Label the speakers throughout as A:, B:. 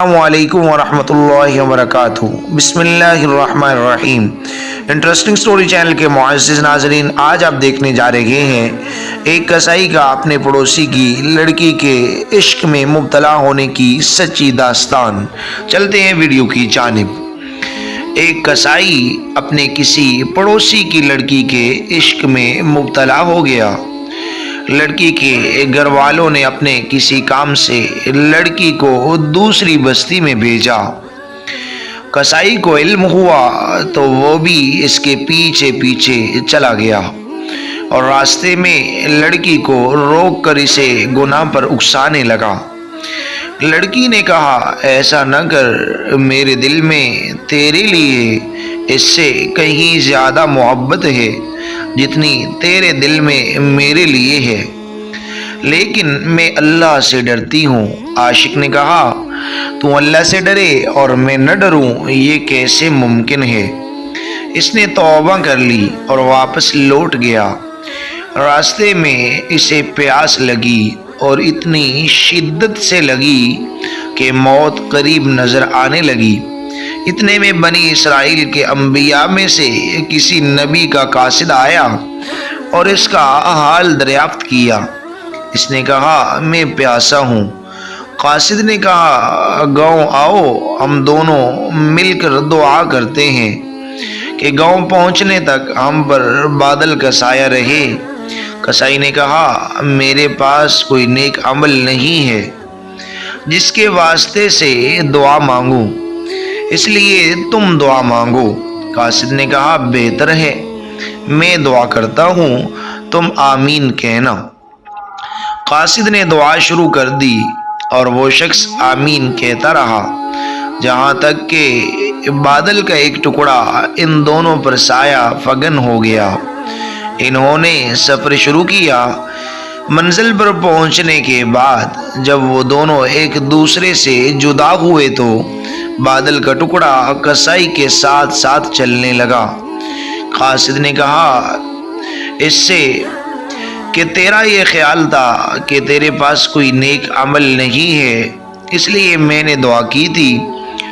A: السلام علیکم ورحمۃ اللہ وبرکاتہ۔ بسم اللہ الرحمن الرحیم۔ انٹرسٹنگ سٹوری چینل کے معزز ناظرین، آج آپ دیکھنے جا رہے ہیں ایک کسائی کا اپنے پڑوسی کی لڑکی کے عشق میں مبتلا ہونے کی سچی داستان۔ چلتے ہیں ویڈیو کی جانب۔ ایک کسائی اپنے کسی پڑوسی کی لڑکی کے عشق میں مبتلا ہو گیا۔ لڑکی کے گھر والوں نے اپنے کسی کام سے لڑکی کو دوسری بستی میں بھیجا۔ کسائی کو علم ہوا تو وہ بھی اس کے پیچھے پیچھے چلا گیا اور راستے میں لڑکی کو روک کر اسے گناہ پر اکسانے لگا۔ لڑکی نے کہا، ایسا نہ کر، میرے دل میں تیرے لیے اس سے کہیں زیادہ محبت ہے جتنی تیرے دل میں میرے لیے ہے، لیکن میں اللہ سے ڈرتی ہوں۔ عاشق نے کہا، تو اللہ سے ڈرے اور میں نہ ڈروں، یہ کیسے ممکن ہے؟ اس نے توبہ کر لی اور واپس لوٹ گیا۔ راستے میں اسے پیاس لگی اور اتنی شدت سے لگی کہ موت قریب نظر آنے لگی۔ اتنے میں بنی اسرائیل کے انبیاء میں سے کسی نبی کا قاصد آیا اور اس کا حال دریافت کیا۔ اس نے کہا، میں پیاسا ہوں۔ قاصد نے کہا، گاؤں آؤ، ہم دونوں مل کر دعا کرتے ہیں کہ گاؤں پہنچنے تک ہم پر بادل کا سایہ رہے۔ کسائی نے کہا، میرے پاس کوئی نیک عمل نہیں ہے جس کے واسطے سے دعا مانگوں، اس لیے تم دعا مانگو۔ قاصد نے کہا، بہتر ہے، میں دعا کرتا ہوں، تم آمین کہنا۔ قاصد نے دعا شروع کر دی اور وہ شخص آمین کہتا رہا جہاں تک کہ بادل کا ایک ٹکڑا ان دونوں پر سایہ فگن ہو گیا۔ انہوں نے سفر شروع کیا۔ منزل پر پہنچنے کے بعد جب وہ دونوں ایک دوسرے سے جدا ہوئے تو بادل کا ٹکڑا کسائی کے ساتھ ساتھ چلنے لگا۔ قاصد نے کہا، اس سے کہ تیرا یہ خیال تھا کہ تیرے پاس کوئی نیک عمل نہیں ہے، اس لیے میں نے دعا کی تھی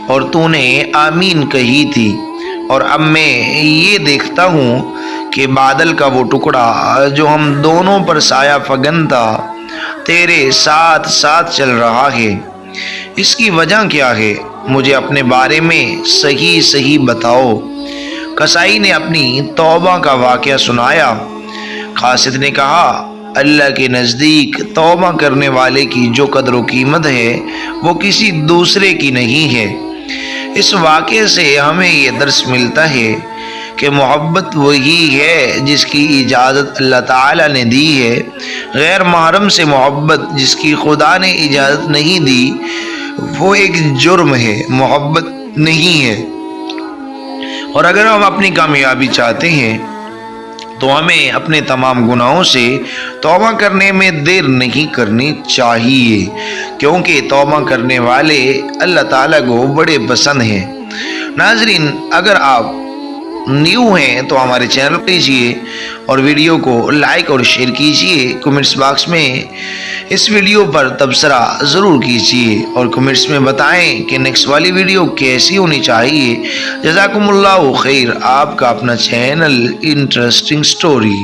A: اور تو نے آمین کہی تھی، اور اب میں یہ دیکھتا ہوں کہ بادل کا وہ ٹکڑا جو ہم دونوں پر سایہ فگن تھا تیرے ساتھ ساتھ چل رہا ہے۔ اس کی وجہ کیا ہے؟ مجھے اپنے بارے میں صحیح بتاؤ۔ کسائی نے اپنی توبہ کا واقعہ سنایا۔ قاصد نے کہا، اللہ کے نزدیک توبہ کرنے والے کی جو قدر و قیمت ہے وہ کسی دوسرے کی نہیں ہے۔ اس واقعے سے ہمیں یہ درس ملتا ہے کہ محبت وہی ہے جس کی اجازت اللہ تعالیٰ نے دی ہے۔ غیر محرم سے محبت جس کی خدا نے اجازت نہیں دی وہ ایک جرم ہے، محبت نہیں ہے۔ اور اگر ہم اپنی کامیابی چاہتے ہیں تو ہمیں اپنے تمام گناہوں سے توبہ کرنے میں دیر نہیں کرنی چاہیے، کیونکہ توبہ کرنے والے اللہ تعالیٰ کو بڑے پسند ہیں۔ ناظرین، اگر آپ نیو ہیں تو ہمارے چینل کو کیجیے اور ویڈیو کو لائک اور شیئر کیجیے۔ کمنٹس باکس میں اس ویڈیو پر تبصرہ ضرور کیجیے اور کمنٹس میں بتائیں کہ نیکسٹ والی ویڈیو کیسی ہونی چاہیے۔ جزاکم اللہ خیر۔ آپ کا اپنا چینل انٹرسٹنگ سٹوری۔